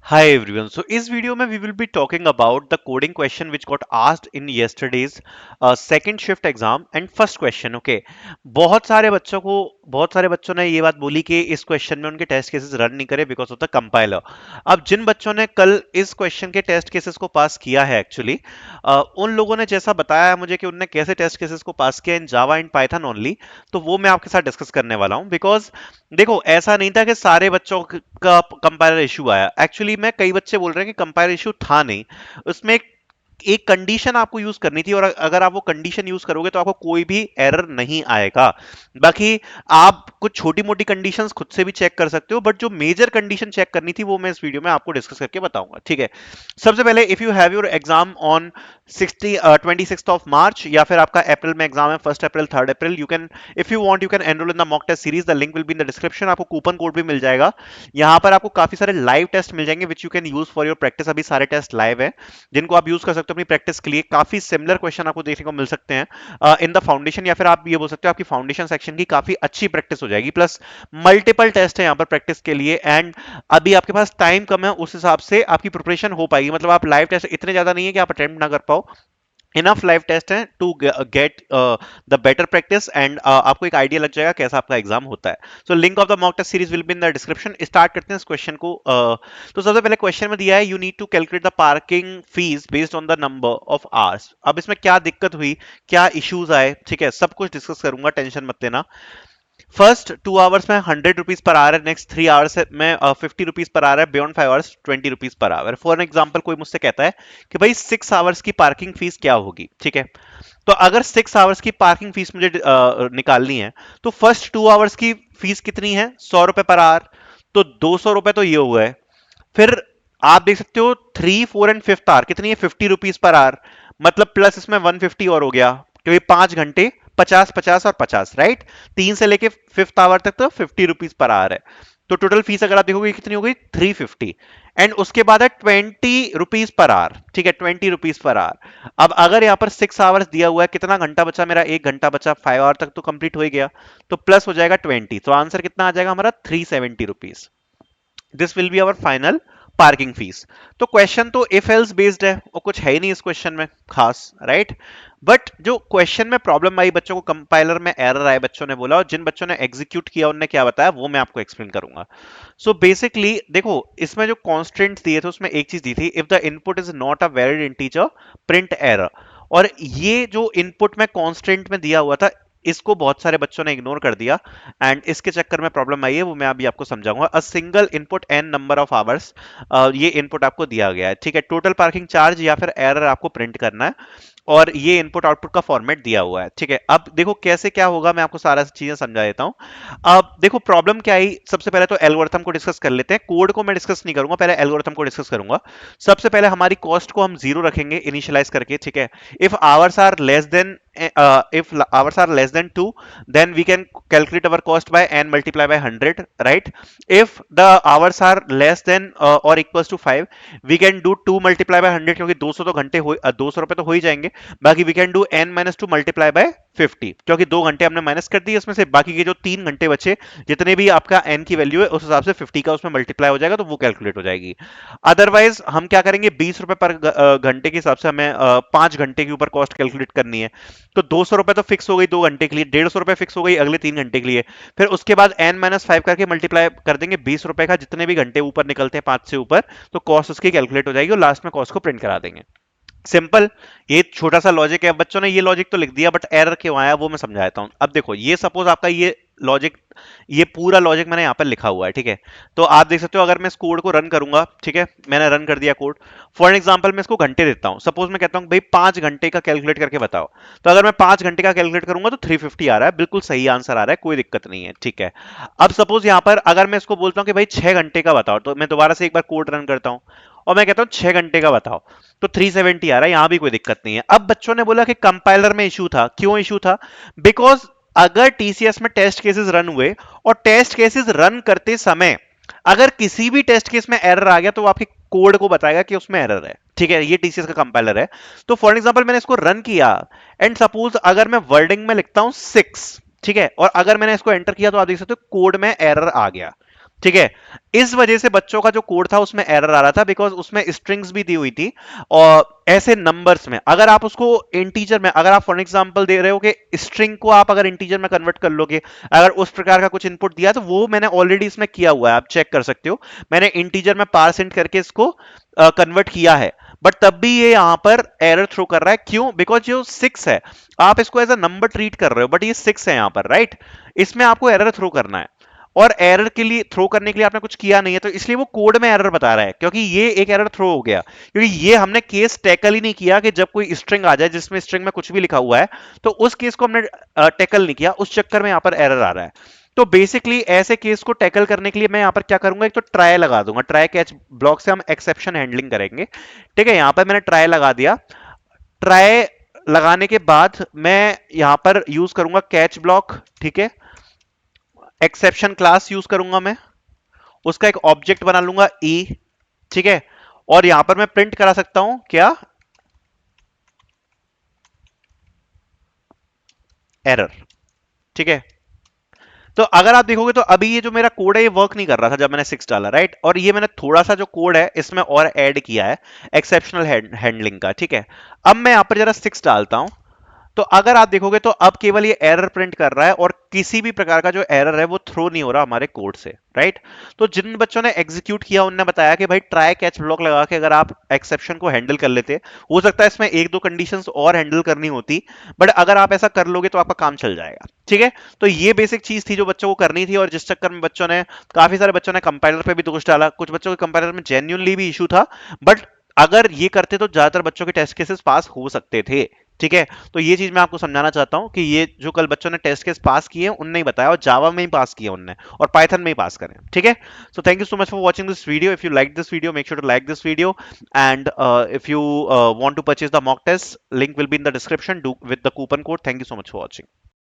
Hi everyone. So इस video में we will be talking about the coding question which got asked in yesterday's second shift exam and first question. Okay. बहुत सारे बच्चों ने ये बात बोली कि इस क्वेश्चन में उनके टेस्ट केसेस रन नहीं करे बिकॉज ऑफ द कंपाइलर। अब जिन बच्चों ने कल इस क्वेश्चन के टेस्ट केसेस को पास किया है एक्चुअली उन लोगों ने जैसा बताया मुझे कि उन्होंने कैसे टेस्ट केसेस को पास किया इन जावा एंड पाइथन ओनली, तो वो मैं आपके साथ डिस्कस करने वाला हूं। बिकॉज देखो ऐसा नहीं था कि सारे बच्चों का कंपाइलर इशू आया। एक्चुअली मैं कई बच्चे बोल रहे हैं कि कंपाइलर इशू था नहीं, उसमें एक कंडीशन आपको यूज करनी थी और अगर आप वो कंडीशन यूज करोगे तो आपको कोई भी एरर नहीं आएगा। बाकी आप कुछ छोटी मोटी कंडीशंस खुद से भी चेक कर सकते हो, बट जो मेजर कंडीशन चेक करनी थी वो मैं इस वीडियो में आपको डिस्कस करके बताऊंगा। ठीक है। सबसे पहले if you have your exam on 26 of March या फिर आपका अप्रैल में एग्जाम है, 1 April 3 April, you can if you want you can enroll in the mock test series. The link will be in the description. आपको coupon code भी मिल जाएगा। यहाँ पर आपको काफी सारे लाइव टेस्ट मिल जाएंगे which you can use for your practice. अभी सारे टेस्ट लाइव है जिनको आप यूज कर सकते हो अपनी प्रैक्टिस के लिए। काफी सिमिलर क्वेश्चन आपको देखने को मिल सकते हैं इन द फाउंडेशन, या फिर आप ये बोल सकते हो आपकी फाउंडेशन सेक्शन की काफी अच्छी प्रैक्टिस हो जाएगी। प्लस मल्टीपल टेस्ट है यहाँ पर प्रैक्टिस के लिए एंड अभी आपके पास टाइम कम है, उस हिसाब से आपकी प्रिपरेशन हो पाएगी। मतलब आप लाइव टेस्ट इतने ज्यादा नहीं है कि आप अटेम्प्ट ना कर पाओ। इनफ लाइव टेस्ट है to get the better practice and आपको एक आइडिया लग जाएगा कैसा आपका एग्जाम होता है। So link of the mock test series will be in the description. Start करते हैं इस क्वेश्चन को। तो सबसे पहले क्वेश्चन में दिया है you need to calculate the parking fees based on the number of hours. अब इसमें क्या दिक्कत हुई, क्या इश्यूज आए, ठीक है, सब कुछ डिस्कस करूंगा, टेंशन मत लेना। फर्स्ट 2 आवर्स में 100 रुपीज पर आवर है, नेक्स्ट 3 आवर्स में 50 रुपीज पर आवर है, beyond 5 hours 20 rupees per hour. For example कोई मुझसे कहता है कि भाई 6 आवर्स की पार्किंग फीस क्या होगी, ठीक है। तो अगर 6 आवर्स की पार्किंग फीस मुझे निकालनी है तो फर्स्ट 2 आवर्स की फीस कितनी है, 100 रुपए पर आवर। तो 200 रुपए तो ये हुआ है। फिर आप देख सकते हो 3, 4 एंड 5th आवर कितनी है, 50 रुपीज पर आवर। मतलब प्लस इसमें 150 और हो गया क्योंकि 5 घंटे, 50, 50 और 50, राइट। 3 से लेके 5th आवर तक तो 50 रुपीज पर आवर है। तो टोटल फीस अगर आप देखोगे कितनी हो गई, 350। एंड उसके बाद है 20 रुपीज पर आवर, ठीक है, 20 रुपीज पर आवर। अब अगर यहाँ पर 6 आवर्स दिया हुआ है, कितना घंटा बचा मेरा, 1 घंटा बचा, 5 आवर तक तो कंप्लीट हो ही गया। तो प्लस हो जाएगा 20, तो आंसर कितना आ जाएगा हमारा, 370 rupees. This will be our final parking fees. तो क्वेश्चन तो इफ एल्स बेस्ड है और कुछ है ही नहीं इस क्वेश्चन में खास, राइट। बट जो क्वेश्चन में प्रॉब्लम आई बच्चों को, कंपाइलर में एरर आए बच्चों ने बोला, और जिन बच्चों ने एग्जीक्यूट किया उन्होंने क्या बताया वो मैं आपको एक्सप्लेन करूंगा। सो बेसिकली देखो इसमें जो कॉन्स्टेंट्स दिए थे उसमें एक चीज दी थी, if the input is not a valid integer print error. और ये जो इनपुट में कॉन्स्टेंट में दिया हुआ था इसको बहुत सारे बच्चों ने इग्नोर कर दिया एंड इसके चक्कर में प्रॉब्लम आई है, वो मैं अभी आपको समझाऊंगा। A single input N number of hours, ये इनपुट आपको दिया गया है, ठीक है। टोटल पार्किंग चार्ज या फिर एरर आपको प्रिंट करना है और ये इनपुट आउटपुट का फॉर्मेट दिया हुआ है, ठीक है। अब देखो कैसे क्या होगा, मैं आपको सारा चीजें समझा देता हूं। अब देखो प्रॉब्लम क्या आई, सबसे पहले तो एल्गोरिथम को डिस्कस कर लेते हैं। कोड को मैं डिस्कस नहीं करूंगा, पहले एल्गोरिथम को डिस्कस करूंगा। सबसे पहले हमारी कॉस्ट को हम जीरो रखेंगे इनिशियलाइज करके, ठीक है। If hours are less than if hours are less than 2, then we can calculate our cost by n multiply by 100, right? If the hours are less than or equals to 5, we can do 2 multiply by 100 क्योंकि 200 तो घंटे हो, 200 रुपए तो हो ही जाएंगे। बाकी we can do n minus 2 multiply by 50 क्योंकि 2 घंटे हमने माइनस कर दिए उसमें से, बाकी के जो 3 घंटे बचे जितने भी आपका n की वैल्यू है उस हिसाब से 50 का उसमें मल्टीप्लाई हो जाएगा तो वो कैलकुलेट हो जाएगी। अदरवाइज हम क्या करेंगे, 20 रुपए पर घंटे के हिसाब से हमें 5 घंटे के ऊपर कॉस्ट कैलकुलेट करनी है। तो 200 रुपए तो फिक्स हो गई 2 घंटे के लिए, 150 रुपए फिक्स हो गई अगले 3 घंटे के लिए। फिर उसके बाद n-5 करके मल्टीप्लाई कर देंगे 20 रुपए का, जितने भी घंटे ऊपर निकलते हैं 5 से ऊपर, तो कॉस्ट उसकी कैलकुलेट हो जाएगी और लास्ट में कॉस्ट को प्रिंट करा देंगे। सिंपल, ये छोटा सा लॉजिक है। बच्चों ने ये लॉजिक तो लिख दिया बट एरर क्यों आया वो मैं समझाता हूं। अब देखो ये सपोज आपका ये लॉजिक, ये पूरा लॉजिक मैंने यहां पर लिखा हुआ है, ठीक है। तो आप देख सकते हो अगर मैं इस कोड को रन करूंगा, ठीक है, मैंने रन कर दिया कोड। फॉर एग्जांपल मैं इसको घंटे देता हूं, सपोज मैं कहता हूं भाई 5 घंटे का कैलकुलेट करके बताओ। तो अगर मैं 5 घंटे का कैलकुलेट करूंगा तो 350 आ रहा है, बिल्कुल सही आंसर आ रहा है, कोई दिक्कत नहीं है, ठीक है। अब सपोज यहां पर अगर मैं इसको बोलता हूं कि भाई 6 घंटे का बताओ, तो मैं दोबारा से एक बार कोड रन करता हूं और मैं कहता हूं 6 घंटे का बताओ, तो 370 आ रहा है, यहां भी कोई दिक्कत नहीं है। अब बच्चों ने बोला कि कंपाइलर में इशू था, क्यों इशू था, बिकॉज अगर टीसीएस में टेस्ट केसेस रन हुए और टेस्ट केसेस रन करते समय अगर किसी भी टेस्ट केस में एरर आ गया तो वो आपके कोड को बताएगा कि उसमें एरर है, ठीक है। ये टीसीएस का कंपाइलर है। तो फॉर एग्जांपल मैंने इसको रन किया एंड सपोज अगर मैं वर्डिंग में लिखता हूं 6, ठीक है, और अगर मैंने इसको एंटर किया तो आप देख सकते हो कोड में एरर आ गया। ठीक है। इस वजह से बच्चों का जो कोड था उसमें एरर आ रहा था, बिकॉज उसमें स्ट्रिंग्स भी दी हुई थी और ऐसे नंबर्स में अगर आप उसको इंटीजर में, अगर आप फॉर एग्जांपल दे रहे हो कि स्ट्रिंग को आप अगर इंटीजर में कन्वर्ट कर लोगे, अगर उस प्रकार का कुछ इनपुट दिया तो वो मैंने ऑलरेडी इसमें किया हुआ है, आप चेक कर सकते हो। मैंने इंटीजर में पार्सेंट करके इसको कन्वर्ट किया है, बट तब भी ये यहां पर एरर थ्रो कर रहा है। क्यों? बिकॉज जो 6 है, आप इसको एज अ नंबर ट्रीट कर रहे हो, बट ये 6 है यहां पर, राइट? इसमें आपको एरर थ्रो करना है, और एरर के लिए थ्रो करने के लिए आपने कुछ किया नहीं है, तो इसलिए वो कोड में एरर बता रहा है, क्योंकि ये एक एरर थ्रो हो गया, क्योंकि ये हमने केस टैकल ही नहीं किया कि जब कोई स्ट्रिंग आ जाए जिसमें स्ट्रिंग में कुछ भी लिखा हुआ है, तो उस केस को हमने टैकल नहीं किया, उस चक्कर में यहां पर एरर आ रहा है। तो बेसिकली ऐसे केस को टैकल करने के लिए मैं यहां पर क्या करूंगा, एक तो ट्राई लगा दूंगा, ट्राई कैच ब्लॉक से हम एक्सेप्शन हैंडलिंग करेंगे। ठीक है, यहां पर मैंने ट्राई लगा दिया। ट्राई लगाने के बाद मैं यहां पर यूज करूंगा कैच ब्लॉक। ठीक है, एक्सेप्शन क्लास यूज करूंगा मैं, उसका एक ऑब्जेक्ट बना लूंगा ई। ठीक है, और यहां पर मैं प्रिंट करा सकता हूं क्या, एरर। ठीक है, तो अगर आप देखोगे तो अभी ये जो मेरा कोड है ये वर्क नहीं कर रहा था जब मैंने 6 डाला, राइट? और ये मैंने थोड़ा सा जो कोड है इसमें और ऐड किया है एक्सेप्शनल हैंडलिंग का। ठीक है, अब मैं यहां पर जरा 6 डालता हूं, तो अगर आप देखोगे तो अब केवल ये एरर प्रिंट कर रहा है, और किसी भी प्रकार का जो एरर है वो थ्रो नहीं हो रहा हमारे कोड से, राइट? तो जिन बच्चों ने एग्जीक्यूट किया उन्होंने बताया कि भाई ट्राई कैच ब्लॉक लगा के अगर आप एक्सेप्शन को हैंडल कर लेते, हो सकता है इसमें एक दो कंडीशंस और हैंडल करनी होती, बट अगर आप ऐसा कर लोगे तो आपका काम चल जाएगा। ठीक है, तो ये बेसिक चीज थी जो बच्चों को करनी थी, और जिस चक्कर में बच्चों ने, काफी सारे बच्चों ने कंपाइलर पे भी दोष डाला, कुछ बच्चों के कंपाइलर में जेन्युइनली भी इशू था, बट अगर ये करते तो ज्यादातर बच्चों के टेस्ट केसेस पास हो सकते थे। ठीक है, तो ये चीज मैं आपको समझाना चाहता हूं कि ये जो कल बच्चों ने टेस्ट केस पास किए उनने ही बताया, और जावा में ही पास किया उनने, और पाइथन में ही पास करें। ठीक है, so thank you so much for watching this video. If you like this video, make sure to like this video, and if you want to purchase the mock test, link will be in the description, do with the coupon code. Thank you so much for watching.